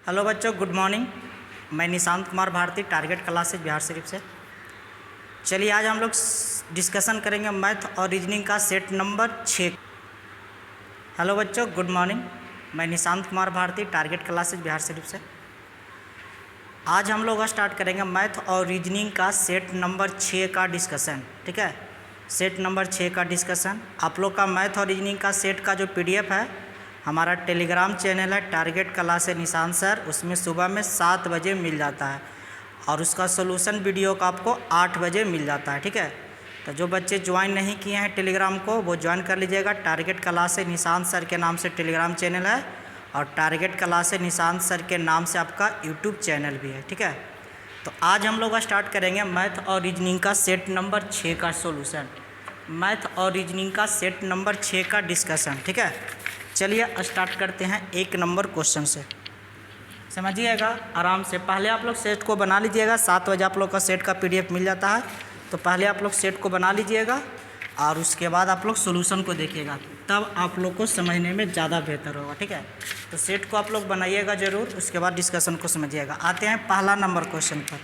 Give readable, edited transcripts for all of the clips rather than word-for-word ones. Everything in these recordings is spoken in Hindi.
हेलो बच्चों, गुड मॉर्निंग। मैं निशांत कुमार भारती, टारगेट क्लासेज बिहार शरीफ से। चलिए आज हम लोग डिस्कशन करेंगे मैथ और रीजनिंग का सेट नंबर 6। हेलो बच्चों, गुड मॉर्निंग। मैं निशांत कुमार भारती, टारगेट क्लासेज बिहार शरीफ से। आज हम लोग स्टार्ट करेंगे मैथ और रीजनिंग का सेट नंबर 6 का डिस्कशन। ठीक है, सेट नंबर 6 का डिस्कशन। आप लोग का मैथ और रीजनिंग का सेट का जो PDF है, हमारा टेलीग्राम चैनल है टारगेट क्लास निशांत सर, उसमें सुबह में 7 बजे मिल जाता है और उसका सोल्यूशन वीडियो का आपको 8 बजे मिल जाता है। ठीक है, तो जो बच्चे ज्वाइन नहीं किए हैं टेलीग्राम को वो ज्वाइन कर लीजिएगा। टारगेट क्लास निशांत सर के नाम से टेलीग्राम चैनल है और टारगेट क्लास निशांत सर के नाम से आपका यूट्यूब चैनल भी है। ठीक है, तो आज हम लोग स्टार्ट करेंगे मैथ और रीजनिंग का सेट नंबर 6 का सोल्यूशन, मैथ और रीजनिंग का सेट नंबर 6 का डिस्कशन। ठीक है, चलिए स्टार्ट करते हैं 1 नंबर क्वेश्चन से। समझिएगा आराम से, पहले आप लोग सेट को बना लीजिएगा। 7 बजे आप लोग का सेट का PDF मिल जाता है, तो पहले आप लोग सेट को बना लीजिएगा और उसके बाद आप लोग सोल्यूशन को देखिएगा, तब आप लोग को समझने में ज़्यादा बेहतर होगा। ठीक है, तो सेट को आप लोग बनाइएगा ज़रूर, उसके बाद डिस्कशन को समझिएगा। आते हैं पहला नंबर क्वेश्चन पर,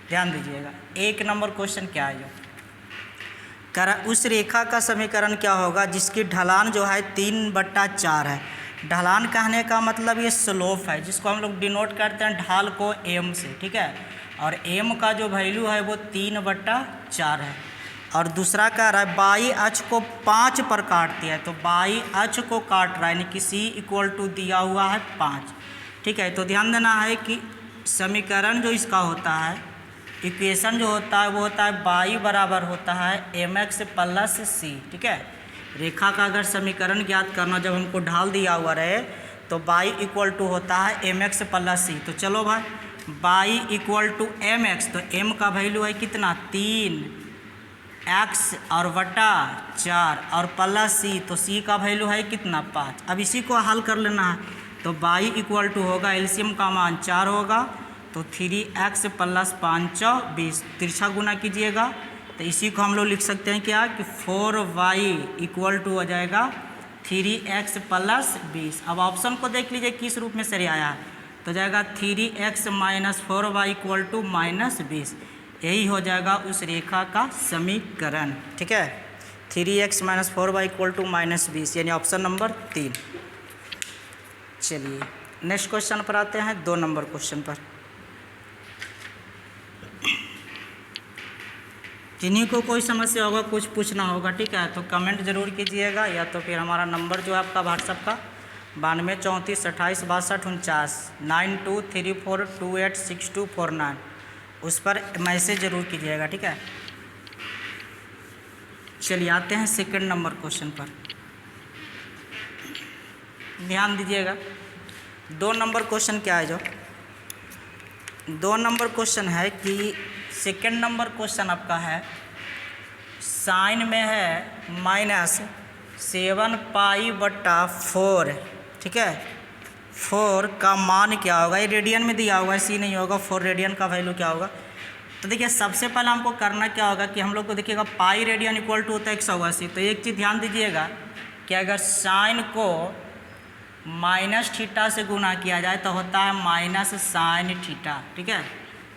ध्यान दीजिएगा। 1 नंबर क्वेश्चन क्या है, उस रेखा का समीकरण क्या होगा जिसकी ढलान जो है 3/4 है। ढलान कहने का मतलब ये स्लोप है, जिसको हम लोग डिनोट करते हैं ढाल को m से। ठीक है, और m का जो वैल्यू है वो 3/4 है। और दूसरा कह रहा है बाई अक्ष को 5 पर काट दिया है, तो बाई अक्ष को काट रहा है, यानी कि c = दिया हुआ है 5। ठीक है, तो ध्यान देना है कि समीकरण जो इसका होता है, इक्वेशन जो होता है वो होता है बाई बराबर होता है mx + c। ठीक है, रेखा का अगर समीकरण ज्ञात करना जब हमको ढाल दिया हुआ रहे तो बाई = होता है mx + c। तो चलो भाई, बाई = mx, तो m का वैल्यू है कितना 3x और बटा 4 और प्लस c, तो c का वैल्यू है कितना 5। अब इसी को हल कर लेना है, तो बाई = होगा एलसीएम का मान 4 होगा, तो 3x + 5 20, तिरछा गुना कीजिएगा, तो इसी को हम लोग लिख सकते हैं क्या कि 4y = हो जाएगा 3x + 20। अब ऑप्शन को देख लीजिए किस रूप में सही आया है, तो जाएगा 3x - 4y = -20। यही हो जाएगा उस रेखा का समीकरण। ठीक है, 3x - 4y = -20, यानी ऑप्शन नंबर 3। चलिए नेक्स्ट क्वेश्चन पर आते हैं, 2 नंबर क्वेश्चन पर। जिन्हीं को कोई समस्या होगा, कुछ पूछना होगा, ठीक है, तो कमेंट ज़रूर कीजिएगा, या तो फिर हमारा नंबर जो है आपका व्हाट्सएप का 92 34 28 62 49 9234286249, उस पर मैसेज ज़रूर कीजिएगा। ठीक है, चलिए आते हैं 2 नंबर क्वेश्चन पर, ध्यान दीजिएगा। 2 नंबर क्वेश्चन क्या है, जो 2 नंबर क्वेश्चन है कि 2 नंबर क्वेश्चन आपका है, साइन में है -7π/4। ठीक है, 4 का मान क्या होगा, ये रेडियन में दिया होगा, सी नहीं होगा, 4 रेडियन का वैल्यू क्या होगा। तो देखिए सबसे पहले हमको करना क्या होगा कि हम लोग को देखिएगा पाई रेडियन = होता है 180। तो एक चीज़ ध्यान दीजिएगा कि अगर साइन को -θ से गुना किया जाए तो होता है -sin θ। ठीक है,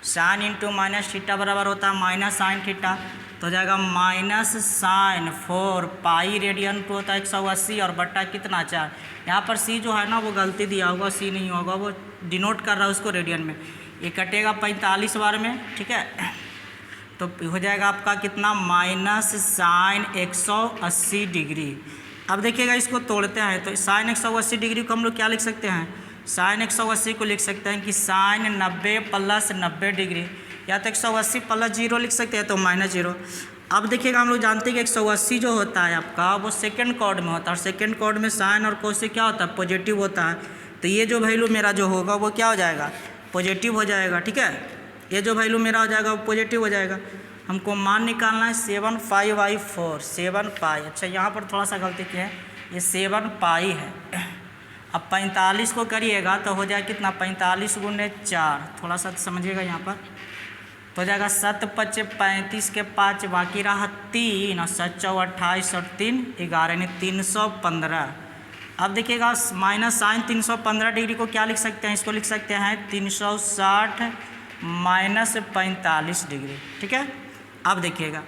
साइन इंटू -θ बराबर होता है -sin θ, तो हो जाएगा -sin 4 रेडियन टू होता है 180 और बट्टा कितना 4। यहाँ पर c जो है ना वो गलती दिया होगा, c नहीं होगा, वो डिनोट कर रहा है उसको रेडियन में। ये कटेगा 45 बार में। ठीक है, तो हो जाएगा आपका कितना -sin 180 डिग्री। अब देखिएगा इसको तोड़ते हैं, तो sin 180 डिग्री को हम लोग क्या लिख सकते हैं, sin 180 को लिख सकते हैं कि sin 90 + 90 डिग्री, या तो 180 + 0 लिख सकते हैं, तो -0। अब देखिएगा हम लोग जानते हैं कि 180 जो होता है आपका वो सेकंड कॉर्ड में होता है, और सेकंड कॉर्ड में साइन और कोस से क्या होता है, पॉजिटिव होता है। तो ये जो वैल्यू मेरा जो होगा वो क्या हो जाएगा, पॉजिटिव हो जाएगा। ठीक है, ये जो वैल्यू मेरा हो जाएगा वो पॉजिटिव हो जाएगा। हमको मान निकालना है 7π/4, 7π। अच्छा यहाँ पर थोड़ा सा गलती की है, ये 7π है। अब 45 को करिएगा तो हो जाएगा कितना 45 × 4, थोड़ा सा समझिएगा यहाँ पर, तो हो जाएगा 7 × 5 = 35 के 5 बाकी रहा 3 और 7 × 4 = 28 और 3 = 11, यानी 315। अब देखिएगा माइनस साइन 315 डिग्री को क्या लिख सकते हैं, इसको लिख सकते हैं 360 माइनस 45 डिग्री। ठीक है, अब देखिएगा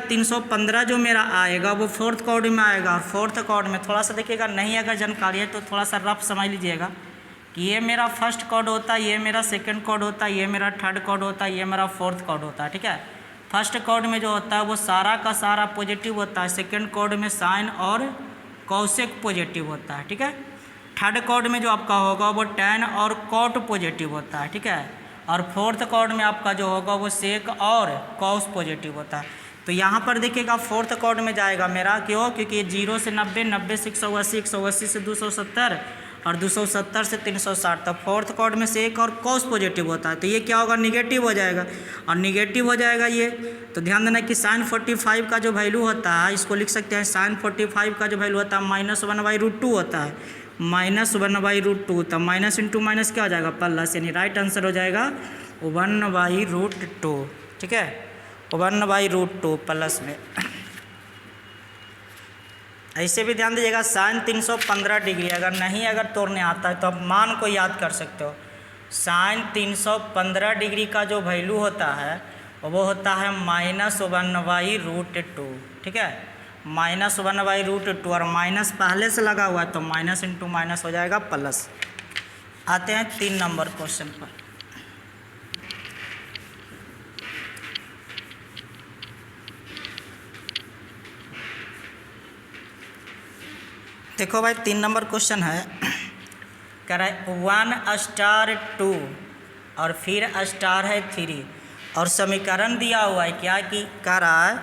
315 जो मेरा आएगा वो फोर्थ कॉर्ड में आएगा, और फोर्थ कॉर्ड में थोड़ा सा देखिएगा नहीं अगर जानकारी है तो थोड़ा सा रफ समझ लीजिएगा कि ये मेरा फर्स्ट कॉर्ड होता है, ये मेरा सेकंड कॉर्ड होता है, ये मेरा थर्ड कॉर्ड होता है, ये मेरा फोर्थ कॉर्ड होता है। ठीक है, फर्स्ट कॉर्ड में जो होता है वो सारा का सारा पॉजिटिव होता है, सेकंड कॉर्ड में साइन और कॉसेक पॉजिटिव होता है। ठीक है, थर्ड कॉर्ड में जो आपका होगा वो टैन और कॉट पॉजिटिव होता है। ठीक है, और फोर्थ कॉर्ड में आपका जो होगा वो सेक और कॉस पॉजिटिव होता है। तो यहाँ पर देखिएगा फोर्थ कॉर्ड में जाएगा मेरा, क्यों, क्योंकि 0 से 90, 90 से 180, 180 से 270 और 270 से 360, तो फोर्थ कॉर्ड में से एक और कॉस पॉजिटिव होता है, तो ये क्या होगा, निगेटिव हो जाएगा, और निगेटिव हो जाएगा ये। तो ध्यान देना कि साइन 45 का जो वैल्यू होता है, इसको लिख सकते हैं साइन 45 का जो वैल्यू होता है -1/√2 होता है, -1/√2, तो माइनस इंटू माइनस क्या हो जाएगा, प्लस, यानी राइट आंसर हो जाएगा 1/√2। ठीक है, 1/√2 प्लस में। ऐसे भी ध्यान दीजिएगा साइन 315 डिग्री अगर तोड़ने आता है तो आप मान को याद कर सकते हो। साइन 315 डिग्री का जो वैल्यू होता है वो होता है -1/√2। ठीक है, -1/√2, और माइनस पहले से लगा हुआ है तो माइनस इंटू माइनस हो जाएगा प्लस। आते हैं 3 नंबर क्वेश्चन पर। देखो भाई 3 नंबर क्वेश्चन है, कह रहा है 1 स्टार 2 और फिर स्टार है 3, और समीकरण दिया हुआ है क्या, कि कह रहा है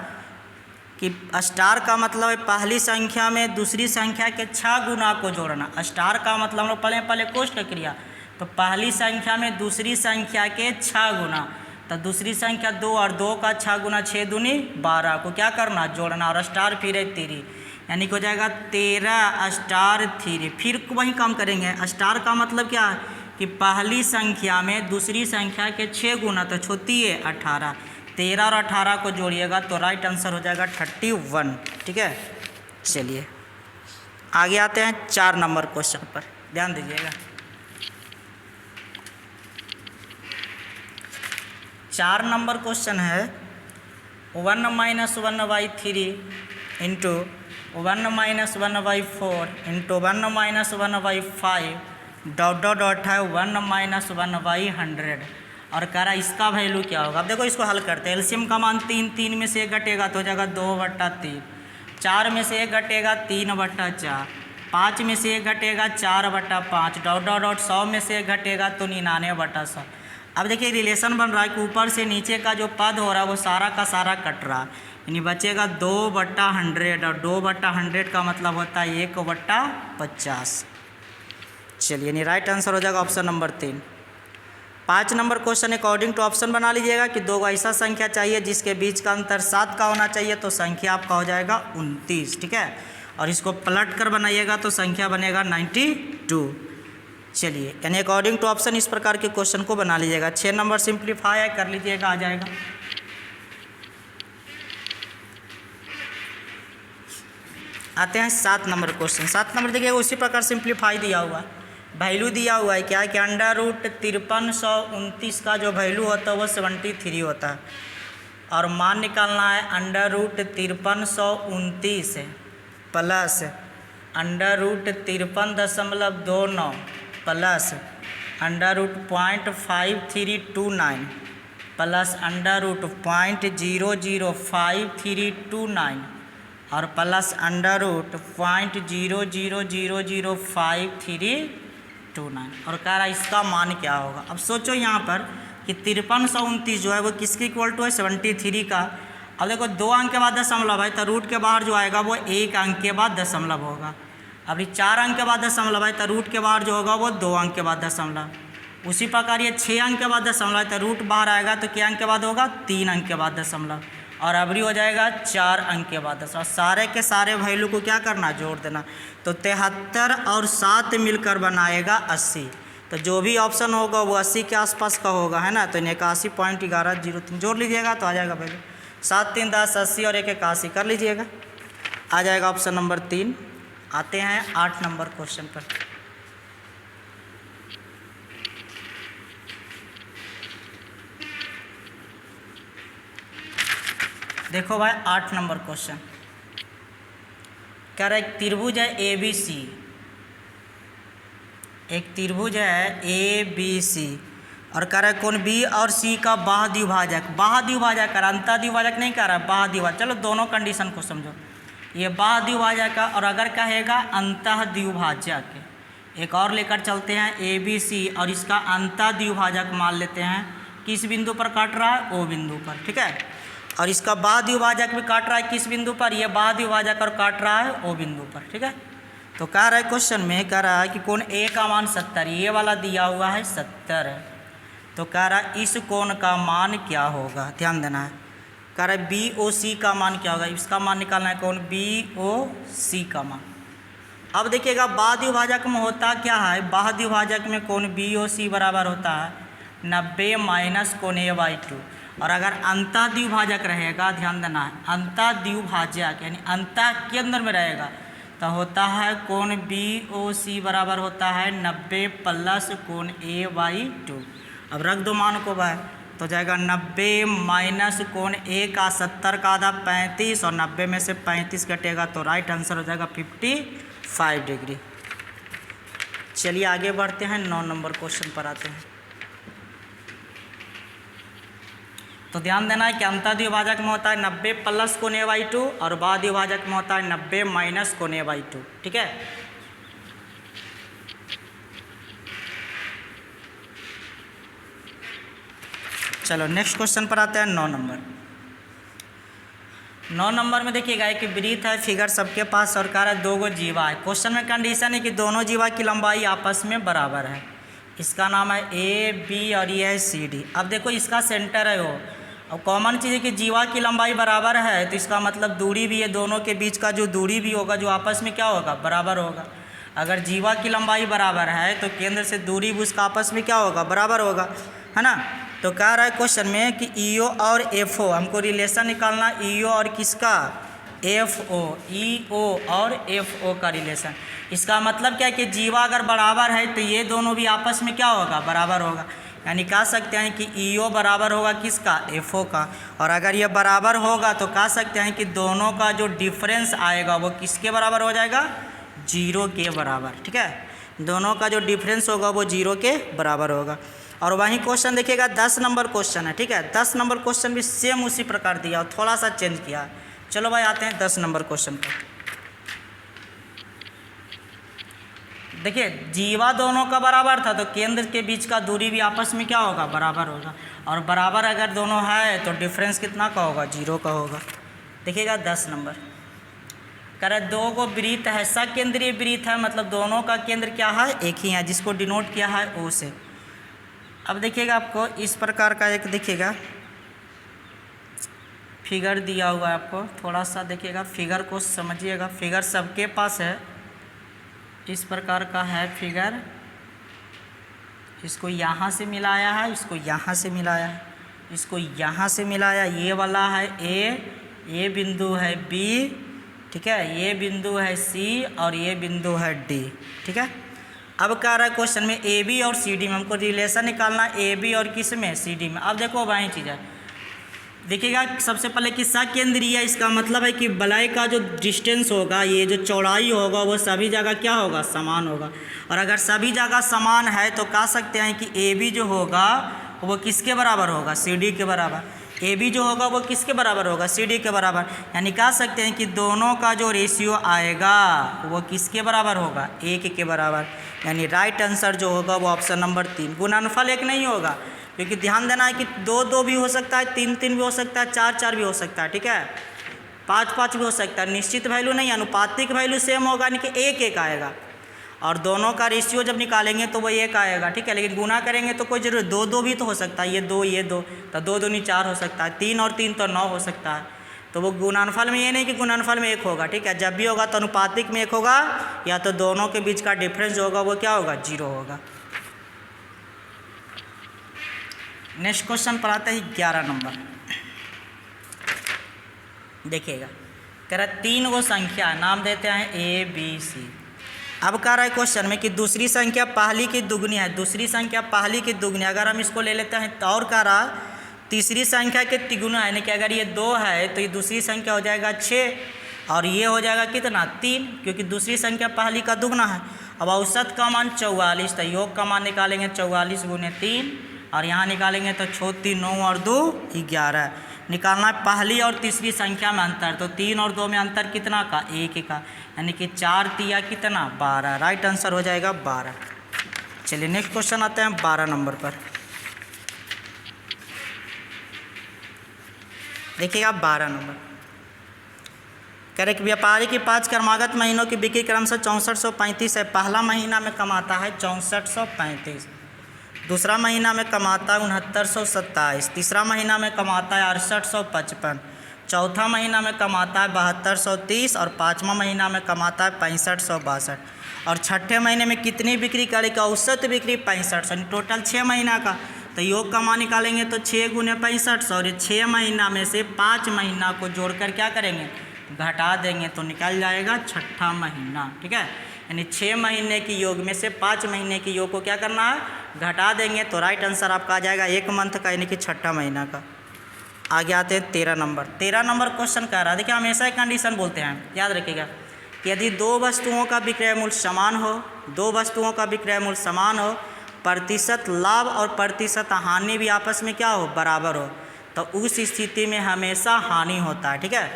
कि स्टार का मतलब है पहली संख्या में दूसरी संख्या के 6 गुना को जोड़ना। स्टार का मतलब हम लोग पहले कोष्ट क्रिया, तो पहली संख्या में दूसरी संख्या के 6 गुना, तो दूसरी संख्या 2 और 2 का 6 गुना 6 दूनी 12 को क्या करना, जोड़ना, और स्टार फिर है 3, यानी कि हो जाएगा 13 स्टार 3। फिर वही काम करेंगे, स्टार का मतलब क्या है कि पहली संख्या में दूसरी संख्या के 6 गुना, तो छोटी है 18, 13 और 18 को जोड़िएगा तो राइट आंसर हो जाएगा 31। ठीक है, चलिए आगे आते हैं 4 नंबर क्वेश्चन पर, ध्यान दीजिएगा। 4 नंबर क्वेश्चन है 1 - 1/3 इंटू 1 - 1/4 इंटू 1 - 1/5 डॉट है 1 - 1/100, और कह रहा इसका वैल्यू क्या होगा। अब देखो इसको हल करते हैं। एलसीएम का मान 3 में से 1 घटेगा तो हो जाएगा 2/3, 4 में से 1 घटेगा 3/4, 5 में से 1 घटेगा 4/5, डॉट 100 में से 1 घटेगा तो 99/100। अब देखिए रिलेशन बन रहा है कि ऊपर से नीचे का जो पद हो रहा है वो सारा का सारा कट रहा है, यानी बचेगा 2/100, और 2/100 का मतलब होता है 1/50। चलिए, यानी राइट आंसर हो जाएगा option number 3। 5 number question according to option बना लीजिएगा कि 2 ऐसा संख्या चाहिए जिसके बीच का अंतर 7 का होना चाहिए, तो संख्या आपका हो जाएगा 29। ठीक है, और इसको पलट कर बनाइएगा तो संख्या बनेगा 92। चलिए, यानी अकॉर्डिंग टू ऑप्शन इस प्रकार के क्वेश्चन को बना लीजिएगा। 6 नंबर सिंप्लीफाई है, कर लीजिएगा, आ जाएगा। आते हैं 7 नंबर क्वेश्चन। 7 नंबर देखिएगा उसी प्रकार सिंप्लीफाई दिया हुआ है, वैल्यू दिया हुआ है क्या, कि √5329 का जो वैल्यू होता है वो 73 होता है, और मान निकालना है √5329 प्लस √53.29 प्लस √0.5329 प्लस √0.005329 और प्लस √0.00005329, और कह रहा है इसका मान क्या होगा। अब सोचो यहाँ पर कि 5329 जो है वो किसके इक्वल टू है, 73 का। अब देखो 2 अंक के बाद दशमलव है, तो रूट के बाहर जो आएगा वो 1 अंक के बाद दशमलव होगा। अभी 4 अंक के बाद दशमलव है, तो रूट के बाहर जो होगा वो 2 अंक के बाद दशमलव। उसी प्रकार ये 6 अंक के बाद दशमलव है, तो रूट बाहर आएगा तो क्या अंक के बाद होगा, 3 अंक के बाद दशमलव, और अबरी हो जाएगा 4 अंक के बाद दशमलव। सारे के सारे वैल्यू को क्या करना, जोड़ देना, तो 73 और 7 मिलकर बनाएगा 80। तो जो भी ऑप्शन होगा वो 80 के आसपास का होगा, है ना। तो 81.1103 जोड़ लीजिएगा तो आ जाएगा वैल्यू। 7 3 10 80 और 1 81 कर लीजिएगा, आ जाएगा ऑप्शन नंबर 3। आते हैं 8 नंबर क्वेश्चन पर। देखो भाई 8 नंबर क्वेश्चन कह रहा है एक त्रिभुज है ए बी सी, एक त्रिभुज है ए बी सी और कह रहा है कोण बी और सी का बाह्य द्विभाजक, बाह्य द्विभाजक कर अंतः द्विभाजक नहीं कह रहा है, बाह्य द्विभाजक। चलो दोनों कंडीशन को समझो, ये बाह्य द्विभाजक का और अगर कहेगा अंतः द्विभाजक, एक और लेकर चलते हैं ए बी सी और इसका अंतः द्विभाजक मान लेते हैं, किस बिंदु पर काट रहा है, ओ बिंदु पर, ठीक है। और इसका बाह्य द्विभाजक भी काट रहा है किस बिंदु पर, ये बाह्य द्विभाजक और काट रहा है ओ बिंदु पर, ठीक है। तो कह रहा है क्वेश्चन में कह रहा है कि कोण ए का मान 70, ये वाला दिया हुआ है 70 है, तो कह रहा है इस कोण का मान क्या होगा, ध्यान देना है। कह रहा है बी ओ सी का मान क्या होगा, इसका मान निकालना है, कोण बी ओ सी का मान। अब देखिएगा बाह्य द्विभाजक में होता क्या है, बाह्य द्विभाजक में कोण बी ओ सी बराबर होता है 90 माइनस कोण ए बाई 2, और अगर अंतः द्विभाजक रहेगा, ध्यान देना है, अंतः द्विभाजक यानी अंतः केंद्र में रहेगा तो होता है कोण बी ओ सी बराबर होता है 90 प्लस कोण ए बाई 2। अब रख दो मान को भाई, तो जाएगा 90 माइनस कोण ए का 70 का आधा 35 और 90 में से 35 कटेगा तो राइट आंसर हो जाएगा 55 डिग्री। चलिए आगे बढ़ते हैं, 9 नंबर क्वेश्चन पर आते हैं। तो ध्यान देना है कि अंतः द्विभाजक में होता है 90 प्लस कोण ए बाई 2 और बाह्य द्विभाजक में होता है 90 माइनस कोण ए बाई 2, ठीक है। चलो नेक्स्ट क्वेश्चन पर आते हैं, 9 नंबर। 9 नंबर में देखिएगा एक वृत्त है, फिगर सबके पास और कह रहा है 2 गो जीवा है। क्वेश्चन में कंडीशन है कि दोनों जीवा की लंबाई आपस में बराबर है, इसका नाम है ए बी और ये है सी डी। अब देखो इसका सेंटर है वो, अब कॉमन चीज़ है कि जीवा की लंबाई बराबर है तो इसका मतलब दूरी भी है, दोनों के बीच का जो दूरी भी होगा जो आपस में क्या होगा, बराबर होगा। अगर जीवा की लंबाई बराबर है तो केंद्र से दूरी भी उसका आपस में क्या होगा, बराबर होगा, है ना। तो कह रहा है क्वेश्चन में कि ई ओ और एफ ओ, हमको रिलेशन निकालना ई ओ और किसका, एफ ओ, ई ओ और एफ ओ का रिलेशन। इसका मतलब क्या है कि जीवा अगर बराबर है तो ये दोनों भी आपस में क्या होगा, बराबर होगा। यानी कह सकते हैं कि ई ओ बराबर होगा किसका, एफ ओ का, और अगर ये बराबर होगा तो कह सकते हैं कि दोनों का जो डिफरेंस आएगा वो किसके बराबर हो जाएगा, 0 के बराबर, ठीक है। दोनों का जो डिफरेंस होगा वो 0 के बराबर होगा। और वहीं क्वेश्चन देखिएगा 10 नंबर क्वेश्चन है, ठीक है। 10 नंबर क्वेश्चन भी सेम उसी प्रकार दिया और थोड़ा सा चेंज किया। चलो भाई आते हैं 10 नंबर क्वेश्चन पर। देखिए जीवा दोनों का बराबर था तो केंद्र के बीच का दूरी भी आपस में क्या होगा, बराबर होगा, और बराबर अगर दोनों है तो डिफरेंस कितना का होगा, 0 का होगा। देखिएगा 10 नंबर कह रहा है 2 गो वृत्त है, सकेंद्रीय वृत्त है, मतलब दोनों का केंद्र क्या है, एक ही है, जिसको डिनोट किया है ओ से। अब देखिएगा आपको इस प्रकार का एक देखिएगा फिगर दिया हुआ है, आपको थोड़ा सा देखिएगा फिगर को समझिएगा। फिगर सबके पास है, इस प्रकार का है फिगर, इसको यहाँ से मिलाया है, इसको यहाँ से मिलाया है, इसको यहाँ से मिलाया, ये वाला है ए, ये बिंदु है बी, ठीक है, ये बिंदु है सी और ये बिंदु है डी, ठीक है। अब कह रहा है क्वेश्चन में ए बी और सी डी में हमको रिलेशन निकालना, ए बी और किस में, सी डी में। अब देखो वही चीज़ है, देखिएगा सबसे पहले कि सकेंद्रीय, इसका मतलब है कि वलय का जो डिस्टेंस होगा, ये जो चौड़ाई होगा वो सभी जगह क्या होगा, समान होगा। और अगर सभी जगह समान है तो कह सकते हैं कि ए बी जो होगा वो किसके बराबर होगा, सी डी के बराबर। ए बी जो होगा वो किसके बराबर होगा, सी डी के बराबर। यानी कह सकते हैं कि दोनों का जो रेशियो आएगा वो किसके बराबर होगा, 1 के बराबर। यानी राइट आंसर जो होगा वो ऑप्शन नंबर 3। गुणनफल 1 नहीं होगा, क्योंकि ध्यान देना है कि 2-2 भी हो सकता है, 3-3 भी हो सकता है, 4-4 भी हो सकता है, ठीक है, 5-5 भी हो सकता है। निश्चित वैल्यू नहीं, अनुपातिक वैल्यू सेम होगा, यानी कि 1-1 आएगा। और दोनों का रेशियो जब निकालेंगे तो वो 1 आएगा, ठीक है। लेकिन गुना करेंगे तो कोई जरूर 2-2 भी तो हो सकता है, ये 2 ये 2, तो 2 दूनी 4 हो सकता है, 3 और 3 तो 9 हो सकता है। तो वो गुणनफल में ये नहीं कि गुणनफल में 1 होगा, ठीक है। जब भी होगा तो अनुपातिक में 1 होगा, या तो दोनों के बीच का डिफरेंस होगा वो क्या होगा, 0 होगा। नेक्स्ट क्वेश्चन पर आते हैं 11 नंबर। देखिएगा कह रहा है 3 गो संख्या, नाम देते हैं ए बी सी। अब कह रहा है क्वेश्चन में कि दूसरी संख्या पहली की दुगनी है, दूसरी संख्या पहली की दुगनी, अगर हम इसको ले लेते हैं तो और कह रहा है तीसरी संख्या के तिगुना है, यानी कि अगर ये 2 है तो ये दूसरी संख्या हो जाएगा 6 और ये हो जाएगा कितना 3, क्योंकि दूसरी संख्या पहली का दुगना है। अब औसत का मान 44, तो योग का मान निकालेंगे 44 गुने 3 और यहाँ निकालेंगे तो 6 3 9 और 2 11। निकालना है पहली और तीसरी संख्या में अंतर, तो 3 और 2 में अंतर कितना का 1 का, यानी कि 4 तिया कितना 12, राइट आंसर हो जाएगा 12। चलिए नेक्स्ट क्वेश्चन आते हैं 12 नंबर पर। देखिएगा 12 नंबर, कह रहे कि व्यापारी की 5 क्रमागत महीनों की बिक्री क्रम से 6435 है। पहला महीना में कमाता है 6435, दूसरा महीना में कमाता है 6927, तीसरा महीना में कमाता है 6855, चौथा महीना में कमाता है 7230 और पाँचवा महीना में कमाता है 6562 और छठे महीने में कितनी बिक्री करेगा, औसत बिक्री 6500, टोटल 6 महीना का। तो योग का मान निकालेंगे तो 6 गुने 6500 और 6 महीना में से 5 महीना को जोड़कर क्या करेंगे, घटा देंगे तो निकल जाएगा छठा महीना। ठीक है, यानी 6 महीने की योग में से 5 महीने की योग को क्या करना है, घटा देंगे तो राइट आंसर आपका आ जाएगा 1 मंथ का, यानी कि छठा महीना का। आगे आते हैं 13 नंबर। 13 नंबर क्वेश्चन कह रहा है, देखिए हमेशा एक कंडीशन बोलते हैं, याद रखिएगा कि यदि 2 वस्तुओं का विक्रय मूल्य समान हो, 2 वस्तुओं का विक्रय मूल्य समान हो, प्रतिशत लाभ और प्रतिशत हानि भी आपस में क्या हो, बराबर हो, तो उस स्थिति में हमेशा हानि होता है। ठीक है,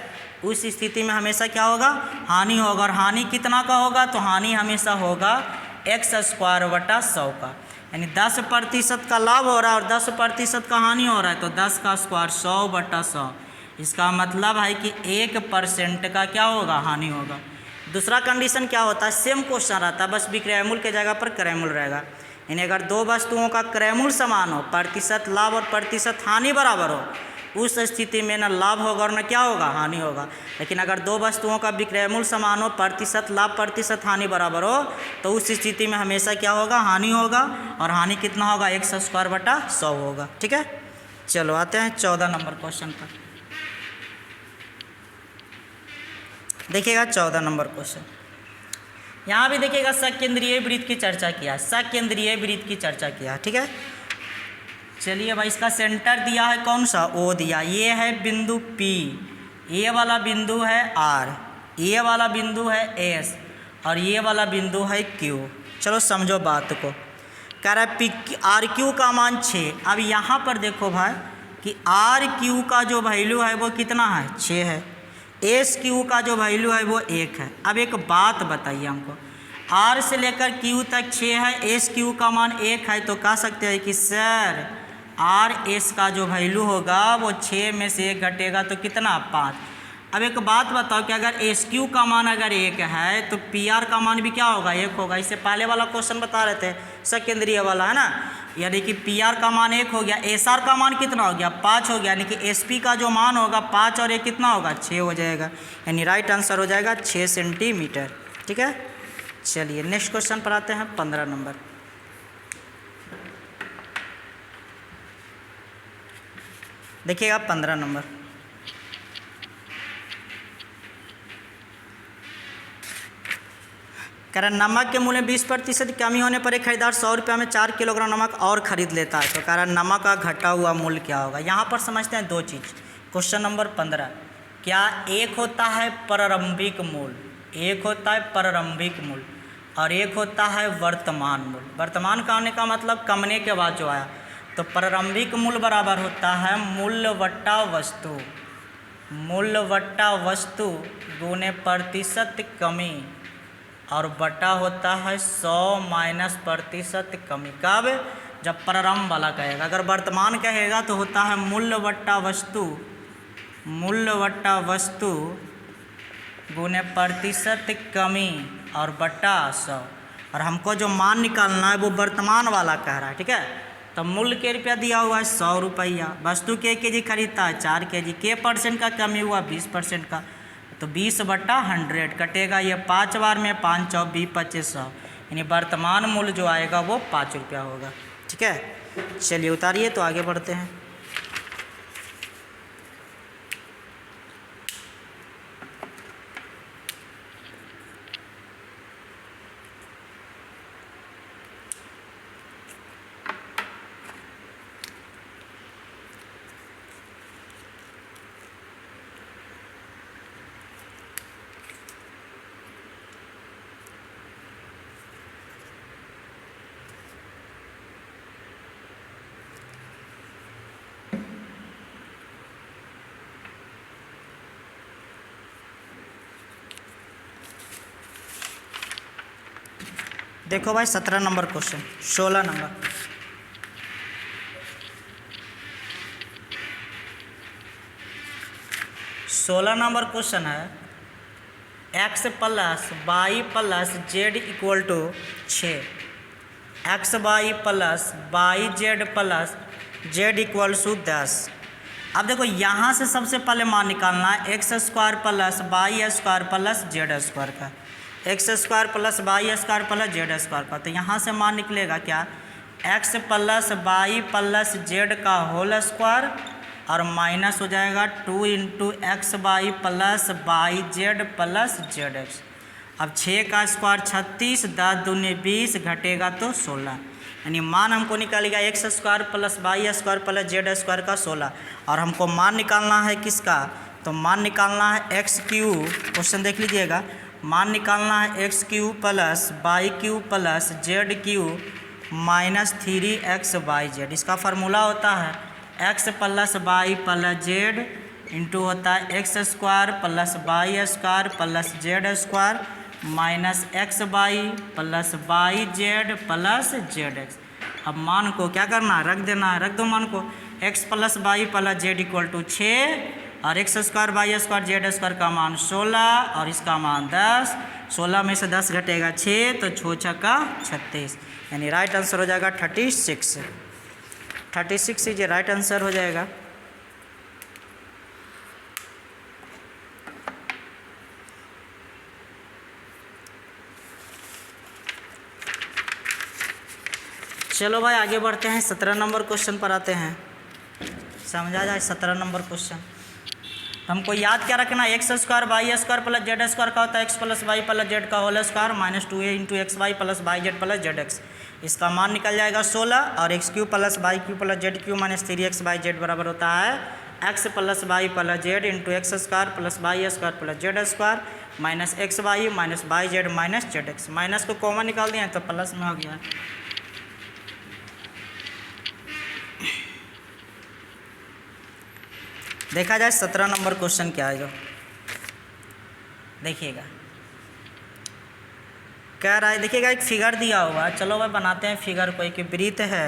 उस स्थिति में हमेशा क्या होगा, हानि होगा। और हानि कितना का होगा, तो हानि हमेशा होगा x² का, यानी 10% का लाभ हो रहा है और 10% का हानि हो रहा है, तो 10 का स्क्वायर 100/100। इसका मतलब है कि 1% का क्या होगा, हानि होगा। दूसरा कंडीशन क्या होता है, सेम क्वेश्चन रहता है, बस विक्रय मूल्य के जगह पर क्रय मूल्य रहेगा। यानी अगर 2 वस्तुओं का क्रय मूल्य समान हो, प्रतिशत लाभ और प्रतिशत हानि बराबर हो, उस स्थिति में न लाभ होगा और न क्या होगा, हानि होगा। लेकिन अगर 2 वस्तुओं का विक्रय मूल्य समान हो, प्रतिशत लाभ प्रतिशत हानि बराबर हो, तो उस स्थिति में हमेशा क्या होगा, हानि होगा, और हानि कितना होगा, 100² होगा। ठीक है, चलो आते हैं 14 नंबर क्वेश्चन पर। देखिएगा 14 नंबर क्वेश्चन, यहाँ भी देखिएगा सकेंद्रीय वृत्त की चर्चा किया, सकेंद्रीय वृत्त की चर्चा किया। ठीक है, चलिए भाई इसका सेंटर दिया है कौन सा, ओ दिया, ये है बिंदु P, ये वाला बिंदु है R, ये वाला बिंदु है S और ये वाला बिंदु है Q। चलो समझो बात को, कह रहा है RQ का मान 6। अब यहाँ पर देखो भाई कि RQ का जो वैल्यू है वो कितना है, 6 है, SQ का जो वैल्यू है वो 1 है। अब एक बात बताइए हमको, R से लेकर Q तक 6 है, SQ का मान 1 है, तो कह सकते हैं कि सर RS का जो वैल्यू होगा वो 6 में से 1 घटेगा तो कितना, 5। अब एक बात बताओ कि अगर SQ का मान अगर 1 है तो PR का मान भी क्या होगा, 1 होगा। इससे पहले वाला क्वेश्चन बता रहे थे सकेंद्रीय वाला, है ना, यानी कि PR का मान 1 हो गया, SR का मान कितना हो गया, 5 हो गया, यानी कि SP का जो मान होगा 5 और 1 कितना होगा, 6 हो जाएगा, यानी राइट आंसर हो जाएगा 6 सेंटीमीटर। ठीक है, चलिए नेक्स्ट क्वेश्चन पर आते हैं 15 नंबर। देखिएगा 15 नंबर, कह रहा नमक के मूल्य में 20% कमी होने पर एक खरीदार 100 रुपये में 4 किलोग्राम नमक और खरीद लेता है, तो कह रहा नमक का घटा हुआ मूल्य क्या होगा। यहाँ पर समझते हैं 2 चीज़। क्वेश्चन नंबर 15, क्या एक होता है प्रारंभिक मूल्य, एक होता है प्रारंभिक मूल्य और एक होता है वर्तमान मूल्य। वर्तमान का होने का मतलब कमने के बाद जो आया, तो प्रारंभिक मूल्य बराबर होता है मूल्य वट्टा वस्तु, मूल्य वट्टा वस्तु गुने प्रतिशत कमी, और बटा होता है 100 माइनस प्रतिशत कमी। कब, जब प्रारंभ वाला कहेगा। अगर वर्तमान कहेगा तो होता है मूल्य वट्टा वस्तु, मूल्य वट्टा वस्तु गुने प्रतिशत कमी और बटा 100, और हमको जो मान निकालना है वो वर्तमान वाला कह रहा है। ठीक है, तो मूल्य के रुपया दिया हुआ है 100 रुपया, वस्तु के केजी खरीदता है 4 केजी, के परसेंट का कमी हुआ 20% का, तो 20/100 कटेगा ये 5 बार में, 5 चौ 20 2500, यानी वर्तमान मूल्य जो आएगा वो 5 रुपया होगा। ठीक है, चलिए उतारिए तो आगे बढ़ते हैं। देखो भाई 17 number question, 16 number. 16 number question है x plus Y plus z equal to 6, x Y plus Y Z plus z equal to 10। अब देखो यहाँ से सबसे पहले मान निकालना है x square plus Y square plus Z square का, X square plus Y square plus Z square का। तो यहाँ से मान निकलेगा क्या, X plus Y plus Z का होल स्क्वायर और माइनस हो जाएगा 2 into X Y plus Y Z plus Z x. अब 6 का स्क्वायर 36, 10 दूनी 20, घटेगा तो 16, यानी मान हमको निकालेगा x square plus Y square plus Z square का 16। और हमको मान निकालना है किसका, तो मान निकालना है एक्स क्यूब, क्वेश्चन देख लीजिएगा, मान निकालना है x cube plus y cube plus z cube minus 3x Y z. इसका फार्मूला होता है x plus Y plus Z into होता है x square plus Y square plus Z square minus x Y plus Y Z plus Z x. अब मान को क्या करना है, रख देना है, रख दो मान को, x plus Y plus z equal to 6 और x square Y square z square का मान 16 और इसका मान 10। 16 में से 10 घटेगा 6 तो 6 छक्का 36, यानी राइट आंसर हो जाएगा 36। 36 ये राइट आंसर हो जाएगा। चलो भाई आगे बढ़ते हैं, 17 नंबर क्वेश्चन पर आते हैं, समझा जाए 17 नंबर क्वेश्चन। हमको याद क्या रखना, X square Y square plus Z square का होता है x plus Y plus Z का whole square minus 2a into X Y plus Y Z plus Z X. इसका मान निकल जाएगा 16 और X cube plus Y cube plus Z cube minus 3x Y Z बराबर होता है x plus Y plus Z into X square plus Y square plus Z square minus x Y minus y z minus z x. Minus को कॉमन निकाल दिए तो प्लस में हो गया। देखा जाए 17 नंबर क्वेश्चन क्या है, जो देखिएगा कह रहा है, देखिएगा एक फिगर दिया हुआ है, चलो भाई बनाते हैं फिगर को। एक वृत्त है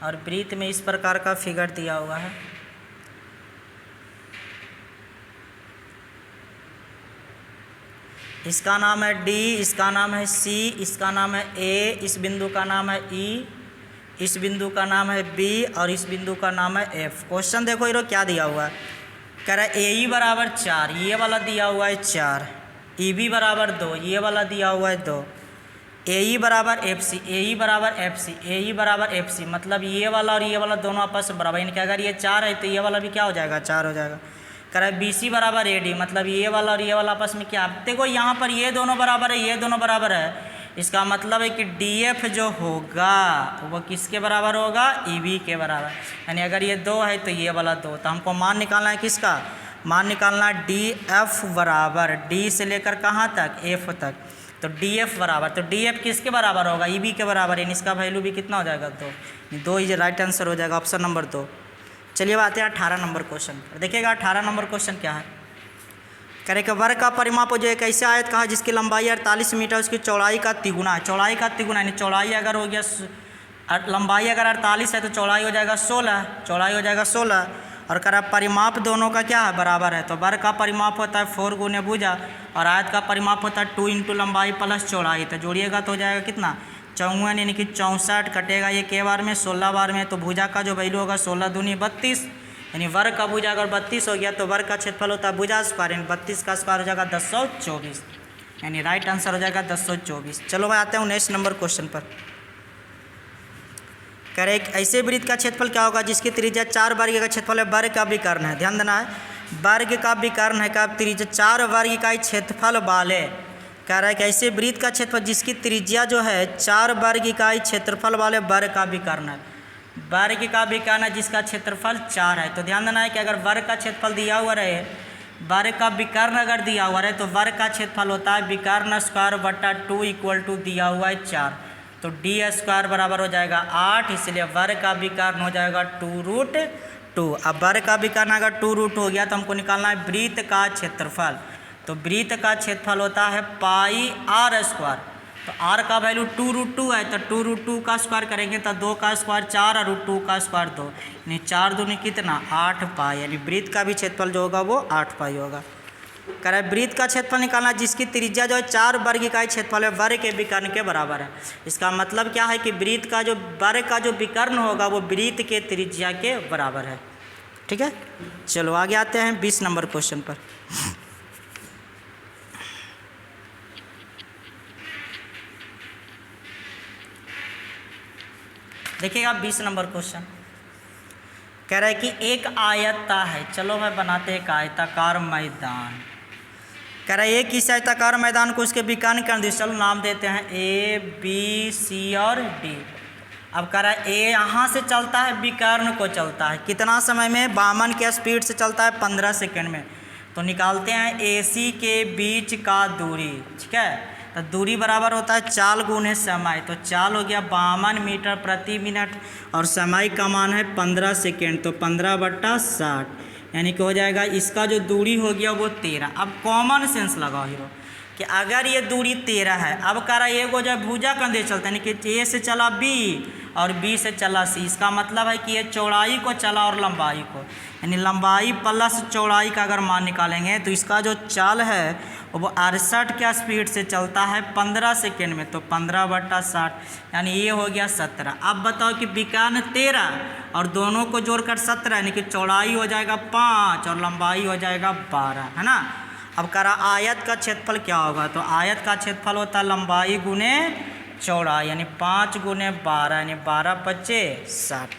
और वृत्त में इस प्रकार का फिगर दिया हुआ है। इसका नाम है डी, इसका नाम है सी, इसका नाम है ए, इस बिंदु का नाम है ई, इस बिंदु का नाम है बी और इस बिंदु का नाम है एफ। क्वेश्चन देखो ये क्या दिया हुआ है, कह रहा है ए ई बराबर 4, ये वाला दिया हुआ है 4, ई बी बराबर 2, ये वाला दिया हुआ है 2, ए ई बराबर एफ सी, ए ई बराबर एफ सी, ए ई बराबर एफ सी, मतलब ये वाला और ये वाला दोनों आपस में बराबर, यानी कि अगर ये 4 है तो ये वाला भी क्या हो जाएगा, 4 हो जाएगा। कह रहा है बी सी बराबर ए डी, मतलब ये वाला और ये वाला आपस में क्या, देखो यहाँ पर ये दोनों बराबर है, ये दोनों बराबर है, इसका मतलब है कि डी एफ जो होगा वो किसके बराबर होगा, ई बी के बराबर, यानी अगर ये 2 है तो ये वाला 2। तो हमको मान निकालना है किसका, मान निकालना है डी एफ बराबर, डी से लेकर कहाँ तक, एफ तक, तो डी एफ बराबर, तो डी एफ किसके बराबर होगा, ई बी के बराबर, यानी इसका वैल्यू भी कितना हो जाएगा, 2। 2 ये राइट आंसर हो जाएगा, ऑप्शन नंबर 2। चलिए अब आते हैं 18 नंबर क्वेश्चन पर। देखिएगा 18 नंबर क्वेश्चन क्या है, कह रहे कि वर्ग का परिमाप जो एक ऐसे आयत कहा जिसकी लंबाई 48 मीटर, उसकी चौड़ाई का तिगुना है, चौड़ाई का तिगुना, यानी चौड़ाई अगर हो गया, लंबाई अगर 48 है तो चौड़ाई हो जाएगा 16, चौड़ाई हो जाएगा 16, और कह रहा परिमाप दोनों का क्या है, बराबर है। तो वर्ग का परिमाप होता है 4 गुने भुजा और आयत का परिमाप होता है 2 इंटू लंबाई प्लस चौड़ाई, तो जोड़िएगा तो हो जाएगा कितना, 54, यानी कि 64, कटेगा ये के बार में, 16 बार में, तो भुजा का जो वैल्यू होगा 16 दूनी 32, यानी वर्ग का भुजा अगर 32 हो गया तो वर्ग का क्षेत्रफल होता है भुजा स्क्वायर, यानी 32 का स्क्वायर हो जाएगा 1024, यानी राइट आंसर हो जाएगा 1024। चलो भाई आते हैं 19 नंबर क्वेश्चन पर। कह रहे एक ऐसे वृत्त का क्षेत्रफल क्या होगा जिसकी त्रिज्या 4 वर्ग का क्षेत्रफल है, वर्ग का विकर्ण है, ध्यान देना है, वर्ग का विकर्ण है, का त्रिज्या 4 वर्ग इकाई क्षेत्रफल वाले, कह रहा है कि ऐसे वृत्त का क्षेत्रफल जिसकी त्रिज्या जो है 4 वर्ग इकाई क्षेत्रफल वाले वर्ग का विकर्ण है, वर्ग का विकर्ण है जिसका क्षेत्रफल 4 है। तो ध्यान देना है कि अगर वर्ग का क्षेत्रफल दिया हुआ रहे, वर्ग का विकर्ण अगर दिया हुआ रहे, तो वर्ग का क्षेत्रफल होता है विकर्ण स्क्वायर बटा 2 इक्वल टू दिया हुआ है 4, तो डी स्क्वायर बराबर हो जाएगा 8, इसलिए वर्ग का विकर्ण हो जाएगा 2√2। अब वर्ग का विकर्ण अगर 2√2 हो गया तो हमको निकालना है वृत्त का क्षेत्रफल, तो वृत्त का क्षेत्रफल होता है पाई आर स्क्वायर, तो r का वैल्यू 2√2 है, तो 2√2 का स्क्वायर करेंगे तो 2 का स्क्वायर 4 और √2 का स्क्वायर 2, यानी 4 दूनी कितना 8 पाई, यानी वृत्त का भी क्षेत्रफल जो होगा वो 8 पाई होगा। कह रहा है वृत्त का क्षेत्रफल निकालना जिसकी त्रिज्या जो है 4 वर्ग इकाई क्षेत्रफल है वर्ग के विकर्ण के बराबर है। इसका मतलब क्या है कि वृत्त का जो वर्ग का जो विकर्ण होगा वो वृत्त के त्रिज्या के बराबर है। ठीक है, चलो आगे आते हैं 20 नंबर क्वेश्चन पर। देखिएगा 20 नंबर क्वेश्चन कह रहा है कि एक आयता है, चलो भाई बनाते हैं एक आयताकार मैदान। कह रहा है एक इस आयताकार मैदान को उसके विकर्ण कर दिए, चलो नाम देते हैं A B C और D। अब कह रहा है ए यहाँ से चलता है विकर्ण को चलता है कितना समय में, वामन के स्पीड से चलता है 15 सेकेंड में। तो निकालते हैं AC के बीच का दूरी। ठीक है, तो दूरी बराबर होता है चाल गुने समय, तो चाल हो गया 52 मीटर प्रति मिनट और समय का मान है 15 सेकेंड, तो 15/60 यानी कि हो जाएगा इसका जो दूरी हो गया वो 13। अब कॉमन सेंस लगाओ हीरो कि अगर ये दूरी 13 है, अब कह रहा है ये को जो भुजा कंधे चलता है, यानी कि A से चला B और B से चला C। इसका मतलब है कि ये चौड़ाई को चला और लंबाई को, यानी लंबाई प्लस चौड़ाई का अगर मान निकालेंगे तो इसका जो चाल है वो 68 के स्पीड से चलता है 15 सेकेंड में, तो 15/60 यानी ये हो गया 17। अब बताओ कि विकर्ण 13 और दोनों को जोड़कर 17, यानी कि चौड़ाई हो जाएगा 5 और लंबाई हो जाएगा 12, है ना। अब कह रहा आयत का क्षेत्रफल क्या होगा, तो आयत का क्षेत्रफल होता है लंबाई गुने चौड़ाई, यानी 5 गुने 12 यानी 12×5 = 60।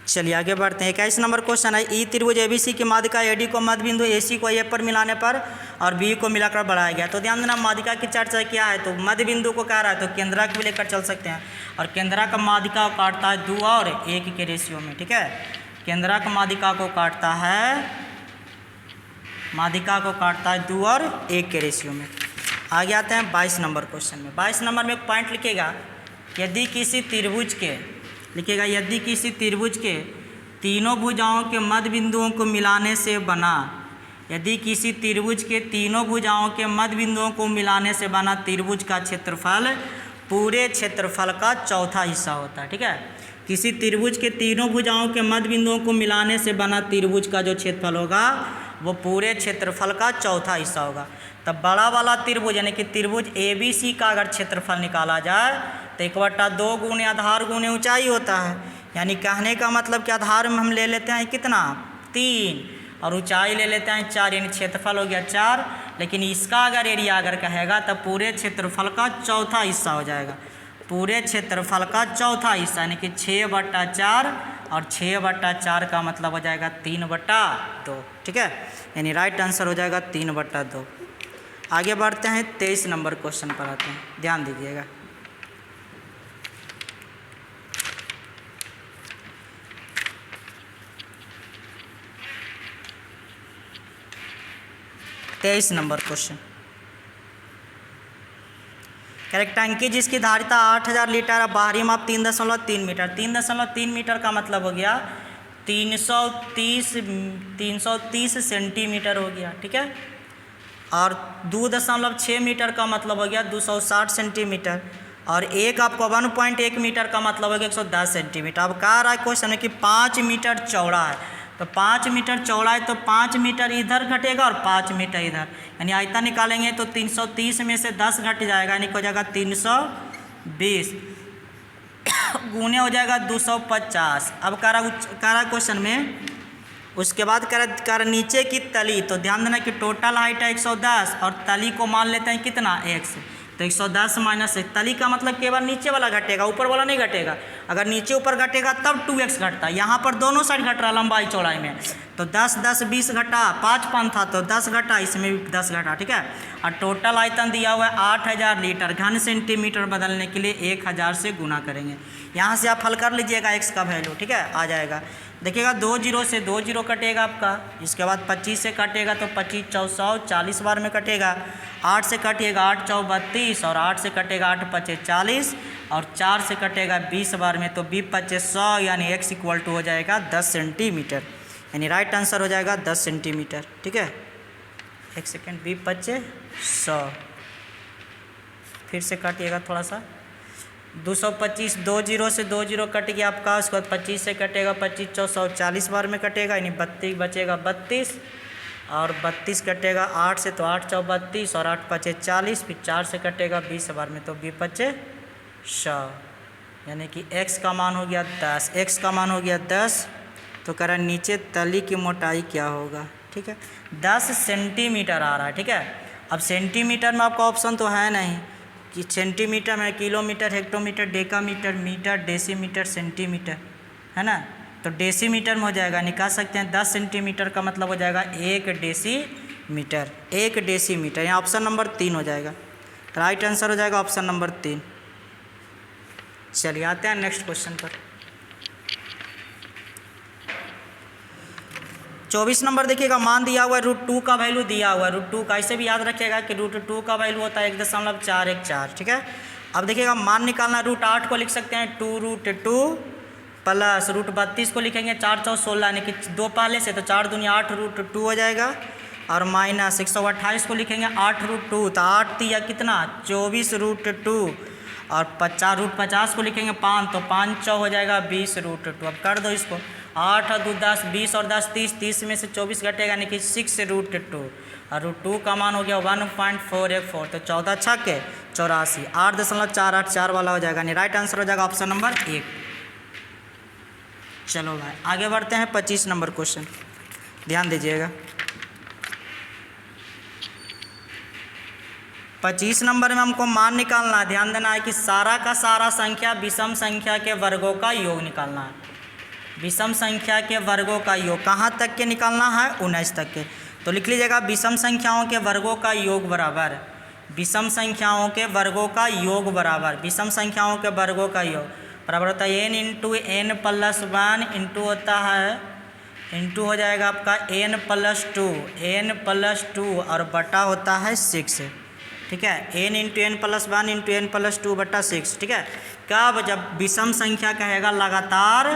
चलिए आगे बढ़ते हैं। 21 नंबर क्वेश्चन है ई त्रिभुज ABC की माध्यिका AD को मध्य बिंदु AC को A पर मिलाने पर और B को मिलाकर बढ़ाया गया। तो ध्यान देना माध्यिका की चर्चा क्या है, तो मध्य बिंदु को कह रहा है तो केंद्रक भी लेकर चल सकते हैं और केंद्रक माध्यिका को काटता है 2 और 1 के रेशियो में। ठीक है, केंद्रक माध्यिका को काटता है 2 और 1 के रेशियो में। आगे आते हैं 22 नंबर क्वेश्चन में। 22 नंबर में एक पॉइंट लिखेगा, यदि किसी त्रिभुज के तीनों भुजाओं के मध्य बिंदुओं को मिलाने से बना, यदि किसी त्रिभुज के तीनों भुजाओं के मध्य बिंदुओं को मिलाने से बना त्रिभुज का क्षेत्रफल पूरे क्षेत्रफल का चौथा हिस्सा होता है। ठीक है, किसी त्रिभुज के तीनों भुजाओं के मध्य बिंदुओं को मिलाने से बना त्रिभुज का जो क्षेत्रफल होगा वो पूरे क्षेत्रफल का चौथा हिस्सा होगा। तब बड़ा वाला त्रिभुज यानी कि त्रिभुज ABC का अगर क्षेत्रफल निकाला जाए तो 1/2 गुणे आधार गुणे ऊंचाई होता है, यानी कहने का मतलब कि आधार में हम ले लेते हैं कितना 3 और ऊंचाई ले लेते हैं 4, यानी क्षेत्रफल हो गया 4। लेकिन इसका अगर एरिया अगर कहेगा तब पूरे क्षेत्रफल का चौथा हिस्सा हो जाएगा, पूरे क्षेत्रफल का चौथा हिस्सा यानी कि 6/4 और 6/4 का मतलब हो जाएगा 3/2। ठीक है, यानी राइट आंसर हो जाएगा 3/2। आगे बढ़ते हैं 23 नंबर क्वेश्चन पर आते हैं, ध्यान दीजिएगा। तेईस नंबर क्वेश्चन, एक टंकी जिसकी धारिता 8000 लीटर और बाहरी माप 3.3 मीटर। 3.3 मीटर का मतलब हो गया 330 सेंटीमीटर हो गया। ठीक है, और 2.6 मीटर का मतलब हो गया 260 सेंटीमीटर और एक आपको 1.1 मीटर का मतलब हो गया 110 सेंटीमीटर। अब कह रहा है क्वेश्चन है कि 5 मीटर चौड़ा है, तो 5 मीटर चौड़ा है तो 5 मीटर इधर घटेगा और 5 मीटर इधर, यानी आयतन निकालेंगे तो 330 में से 10 घट जाएगा, यानी हो जाएगा 320 गुने हो जाएगा 250। अब कह रहा क्वेश्चन में उसके बाद कह रहा नीचे की तली, तो ध्यान देना कि टोटल हाइट है 110 और तली को मान लेते हैं कितना x, तो 110 - 1 तली का मतलब केवल नीचे वाला घटेगा, ऊपर वाला नहीं घटेगा। अगर नीचे ऊपर घटेगा तब 2x घटता है, यहाँ पर दोनों साइड घट रहा लंबाई चौड़ाई में, तो 10 10 20 घटा, 5 5 था तो 10 घटा, इसमें भी 10 घटा। ठीक है, और टोटल आयतन दिया हुआ है 8000 लीटर, घन सेंटीमीटर बदलने के लिए 1000 से गुना करेंगे। यहाँ से आप हल कर लीजिएगा x का वैल्यू। ठीक है, आ जाएगा, देखिएगा 2 0 से 2 0 कटेगा आपका, इसके बाद 25 से कटेगा तो 25 4 100 40 बार में कटेगा, 8 से कटिएगा 8 4 32 और 8 से कटेगा 8 5 40 और 4 से कटेगा 20 बार में, तो 20 5 100 यानी x = हो जाएगा 10 सेंटीमीटर, यानी राइट आंसर हो जाएगा 10 सेंटीमीटर। ठीक है, एक सेकेंड, 2×5 = 100, फिर से काटिएगा थोड़ा सा, 225, 2 जीरो से 2 जीरो कट गया आपका, उसके बाद 25 से कटेगा, 25 × 4 = 140 बार में कटेगा, यानी 32 बचेगा 32, और 32 कटेगा 8 से, तो 8 × 4 = 32, और 8 × 5 = 40, फिर 4 से कटेगा 20 बार में, तो 2×5 = 100, यानी कि x का मान हो गया 10, x का मान हो गया 10, तो कह रहा है नीचे तली की मोटाई क्या होगा, ठीक है, 10 सेंटीमीटर आ रहा है, ठीक है। अब सेंटीमीटर में आपका ऑप्शन तो है नहीं कि सेंटीमीटर में kilometre, hectometre, decametre, metre, decimetre, centimetre, है ना, तो डेसीमीटर में हो जाएगा, निकाल सकते हैं, 10 सेंटीमीटर का मतलब हो जाएगा 1 डेसीमीटर, 1 डेसीमीटर, यहाँ ऑप्शन नंबर 3 हो जाएगा, राइट आंसर हो जाएगा ऑप्शन नंबर 3। चलिए आते हैं नेक्स्ट क्वेश्चन पर। 24 नंबर देखिएगा, मान दिया हुआ है √2 का वैल्यू दिया हुआ है, √2 का, इसे भी याद रखिएगा कि √2 का वैल्यू होता है 1.414, ठीक है। अब देखिएगा मान निकालना, √8 को लिख सकते हैं 2√2 प्लस √32 को लिखेंगे 4 × 16, यानी कि 2 पहले से, तो 4 दूनी 8 √2 हो जाएगा, और माइनस 128 को लिखेंगे 8√2, तो 8 दिया कितना 24√2, और 50 को लिखेंगे 5, तो 5 × 4 हो जाएगा 20√2। अब कर दो इसको, 8 और 2 10, 20 और 10 30, 30 में से 24 घटेगा, यानी कि 6√2, और √2 का मान हो गया 1.414, तो 14 छक्के 84, 8.484 वाला हो जाएगा, यानी राइट आंसर हो जाएगा ऑप्शन नंबर 1। चलो भाई आगे बढ़ते हैं 25 नंबर क्वेश्चन, ध्यान दीजिएगा। 25 नंबर में हमको मान निकालना है, ध्यान देना है कि सारा का सारा संख्या विषम संख्या के वर्गों का योग निकालना है, विषम संख्या के वर्गों का योग कहाँ तक के निकालना है, 19 तक के, तो लिख लीजिएगा विषम संख्याओं के वर्गों का योग बराबर, विषम संख्याओं के वर्गों का योग बराबर, विषम संख्याओं के वर्गों का योग बराबर होता है n × n+1 इंटू होता है, इंटू हो जाएगा आपका n+2 और बटा होता है 6, ठीक है, n × n+1 इंटू n+2 बटा 6, ठीक है। कब, जब विषम संख्या कहेगा लगातार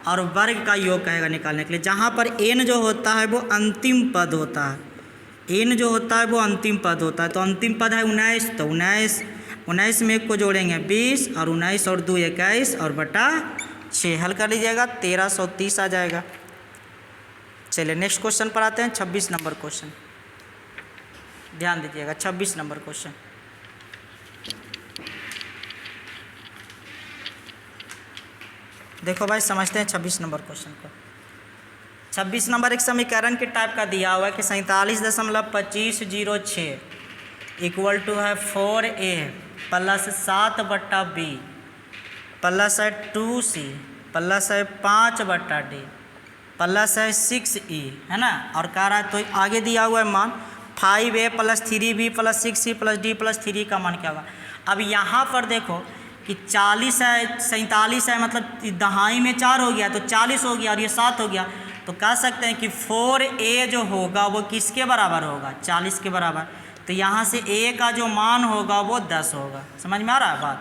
और वर्ग का योग कहेगा निकालने के लिए, जहाँ पर n जो होता है वो अंतिम पद होता है, n जो होता है वो अंतिम पद होता है, तो अंतिम पद है 19, तो 19 में 1 को जोड़ेंगे 20, और 19 और 2 21, और बटा 6, हल कर लीजिएगा 1330 आ जाएगा। चलिए नेक्स्ट क्वेश्चन पर आते हैं, 26 नंबर क्वेश्चन, ध्यान दीजिएगा 26 नंबर क्वेश्चन। देखो भाई समझते हैं 26 नंबर क्वेश्चन को। 26 नंबर एक समीकरण के टाइप का दिया हुआ है कि 47.2506 इक्वल टू है 4a प्लस 7/b प्लस है 2c प्लस है 5/d प्लस है 6e, है ना, और कह रहा है तो आगे दिया हुआ है मान 5a plus 3b plus 6c plus d plus 3 का मान क्या होगा। अब यहाँ पर देखो कि 40 है, 47 है, मतलब दहाई में 4 हो गया तो 40 हो गया, और ये 7 हो गया, तो कह सकते हैं कि 4a जो होगा वो किसके बराबर होगा, 40 के बराबर, तो यहाँ से a का जो मान होगा वो 10 होगा। समझ में आ रहा है बात।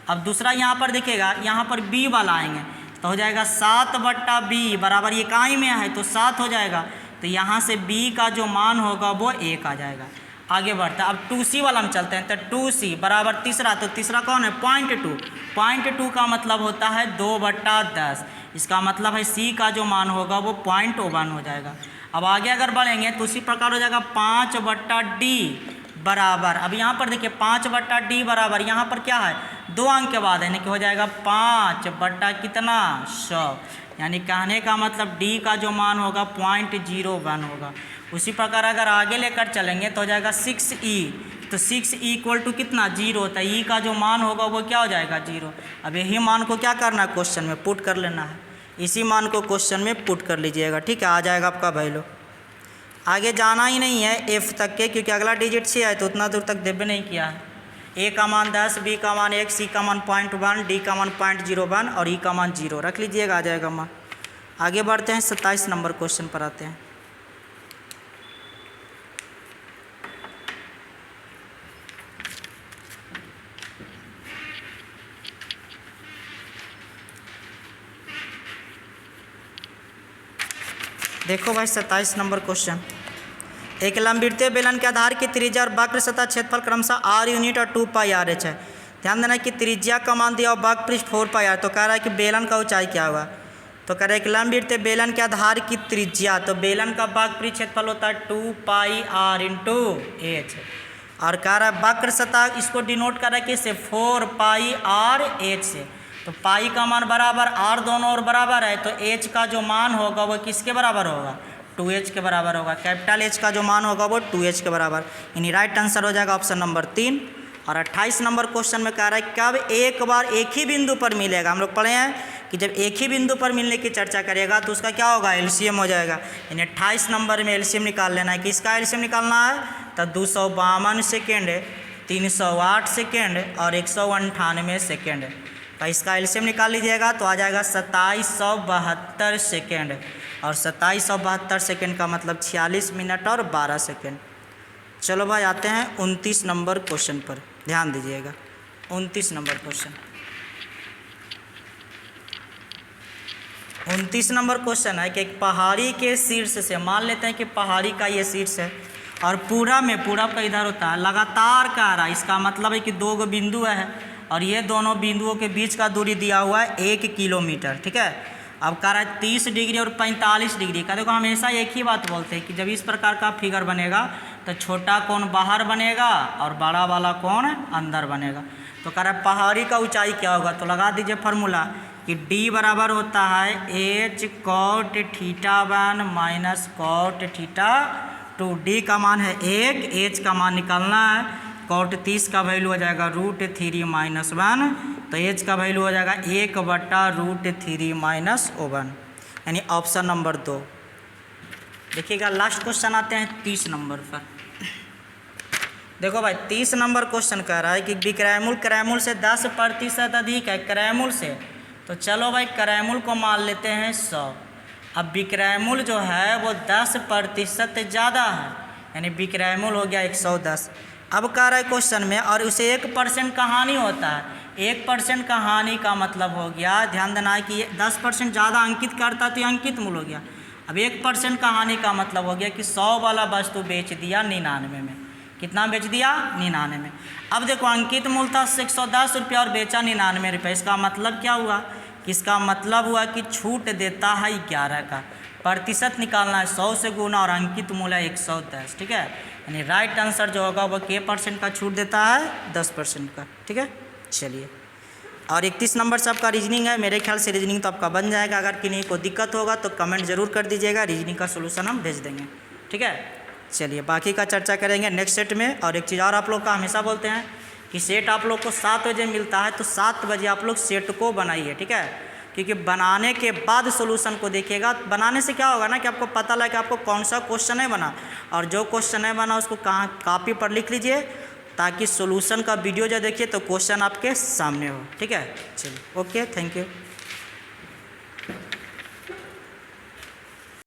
अब दूसरा यहाँ पर देखिएगा, यहाँ पर b वाला आएंगे तो हो जाएगा 7/b बराबर, ये काई में है तो 7 हो जाएगा, तो यहाँ से b का जो मान होगा वो 1 आ जाएगा। आगे बढ़ता है, अब 2c वाला हम चलते हैं, तो 2c बराबर तीसरा, तो तीसरा कौन है 0.2 का मतलब होता है 2/10, इसका मतलब है c का जो मान होगा वो 0.1 हो जाएगा। अब आगे अगर बढ़ेंगे तो उसी प्रकार हो जाएगा 5/d बराबर, अब यहाँ पर देखिए 5/d बराबर, यहाँ पर क्या है 2 अंक के बाद है, यानी कि हो जाएगा 5/100, यानी कहने का मतलब d का जो मान होगा 0.01 होगा। उसी प्रकार अगर आगे लेकर चलेंगे तो हो जाएगा 6e, तो 6e इक्वल टू कितना 0 होता है, e का जो मान होगा वो क्या हो जाएगा 0। अब यही मान को क्या करना है क्वेश्चन में पुट कर लेना है, इसी मान को क्वेश्चन में पुट कर लीजिएगा, ठीक है, आ जाएगा आपका वैल्यू। आगे जाना ही नहीं है f तक के, क्योंकि अगला डिजिट 6 है तो उतना दूर तक देवे नहीं किया है। a का मान 10, b का मान 1, c का मान 0.1, d का मान 0.01 और e का मान 0 रख लीजिएगा, आ जाएगा मान। आगे बढ़ते हैं 27 नंबर क्वेश्चन पर आते हैं। देखो भाई 27 नंबर क्वेश्चन, एक लंबवृत्तीय बेलन के आधार की त्रिज्या और वक्र सतह क्षेत्रफल क्रमशः r यूनिट और 2 पाई आर एच है। ध्यान देना कि त्रिज्या का मान दिया और वक्र पृष्ठ 4 पाई आर, तो कह रहा है कि बेलन का ऊंचाई क्या होगा, तो कह रहा है कि लंबवृत्तीय बेलन के आधार की त्रिज्या, तो बेलन का वक्र पृष्ठ क्षेत्रफल होता है 2 पाई आर इंटू एच, और कह रहा है वक्र सतह इसको डिनोट कर रहा है किससे, 4 पाई आर एच से। तो पाई का मान बराबर आर दोनों और बराबर है, तो एच का जो मान होगा वो किसके बराबर होगा, 2h के बराबर होगा। कैपिटल एच का जो मान होगा वो 2h के बराबर, यानी राइट आंसर हो जाएगा ऑप्शन नंबर 3। और 28 नंबर क्वेश्चन में कह रहा है कब एक बार एक ही बिंदु पर मिलेगा। हम लोग पढ़े हैं कि जब एक ही बिंदु पर मिलने की चर्चा करेगा तो उसका क्या होगा, एलसीएम हो जाएगा। यानी 28 नंबर में एलसीएम निकाल लेना है। किसका एलसीएम निकालना है, तो 252 सेकेंड, 308 सेकेंड और 198 सेकेंड का इसका एलसीएम निकाल लीजिएगा तो आ जाएगा 2772 सेकेंड, और 2772 सेकेंड का मतलब 46 मिनट और 12 सेकेंड। चलो भाई आते हैं 29 नंबर क्वेश्चन पर, ध्यान दीजिएगा। 29 नंबर क्वेश्चन, 29 नंबर क्वेश्चन है कि एक पहाड़ी के शीर्ष से, मान लेते हैं कि पहाड़ी का ये शीर्ष है और पूरब का इधर होता है, लगातार का रहा, इसका मतलब है कि 2 बिंदु है और ये दोनों बिंदुओं के बीच का दूरी दिया हुआ है 1 किलोमीटर, ठीक है। अब कह रहा है 30 डिग्री और 45 डिग्री का। देखो हमेशा एक ही बात बोलते हैं कि जब इस प्रकार का फिगर बनेगा तो छोटा कोण बाहर बनेगा और बड़ा वाला कोण अंदर बनेगा। तो कह रहा है पहाड़ी का ऊंचाई क्या होगा, तो लगा दीजिए फार्मूला कि d बराबर होता है h cot θ1 minus cot θ2। d का मान है 1, h का मान निकालना है, cot 30 का वैल्यू हो जाएगा √3 माइनस 1, तो h का वैल्यू हो जाएगा 1/√3 माइनस 1, यानी ऑप्शन नंबर 2। देखिएगा लास्ट क्वेश्चन आते हैं 30 नंबर पर। देखो भाई 30 नंबर क्वेश्चन कह रहा है कि विक्रयमूल क्रयमूल से 10% अधिक है क्रयमूल से, तो चलो भाई क्रयमूल को मान लेते हैं 100। अब विक्रयमूल जो है वो 10% ज़्यादा है, यानी विक्रयमूल हो गया 110। अब कह रहा है क्वेश्चन में और उसे 1% का हानि होता है, 1% का हानि का मतलब हो गया, ध्यान देना है कि 10% ज़्यादा अंकित करता तो ये अंकित मूल हो गया। अब 1% का हानि का मतलब हो गया कि 100 वाला वस्तु बेच दिया 99 में। कितना बेच दिया, 99 में। अब देखो अंकित मूल था 110 रुपया और बेचा 99 रुपये, इसका मतलब क्या हुआ, कि इसका मतलब हुआ कि छूट देता है 11 का। प्रतिशत निकालना है 100 से गुना और अंकित मूल है 110, ठीक है। यानी राइट आंसर जो होगा वो के % का छूट देता है, 10% का, ठीक है। चलिए और 31 नंबर से आपका रीजनिंग है। मेरे ख्याल से रीजनिंग तो आपका बन जाएगा। अगर किन्हीं को दिक्कत होगा तो कमेंट जरूर कर दीजिएगा, रीजनिंग का सोल्यूशन हम भेज देंगे, ठीक है। चलिए बाकी का चर्चा करेंगे नेक्स्ट सेट में। और एक चीज़ और आप लोग का हमेशा बोलते हैं कि सेट आप लोग को 7 बजे मिलता है, तो 7 बजे आप लोग सेट को बनाइए, ठीक है। क्योंकि बनाने के बाद सोल्यूशन को देखिएगा। बनाने से क्या होगा ना कि आपको पता लगे कि आपको कौन सा क्वेश्चन है बना, और जो क्वेश्चन है बना उसको कहाँ कॉपी पर लिख लीजिए, ताकि सोल्यूशन का वीडियो जब देखिए तो क्वेश्चन आपके सामने हो, ठीक है। चलिए ओके, थैंक यू।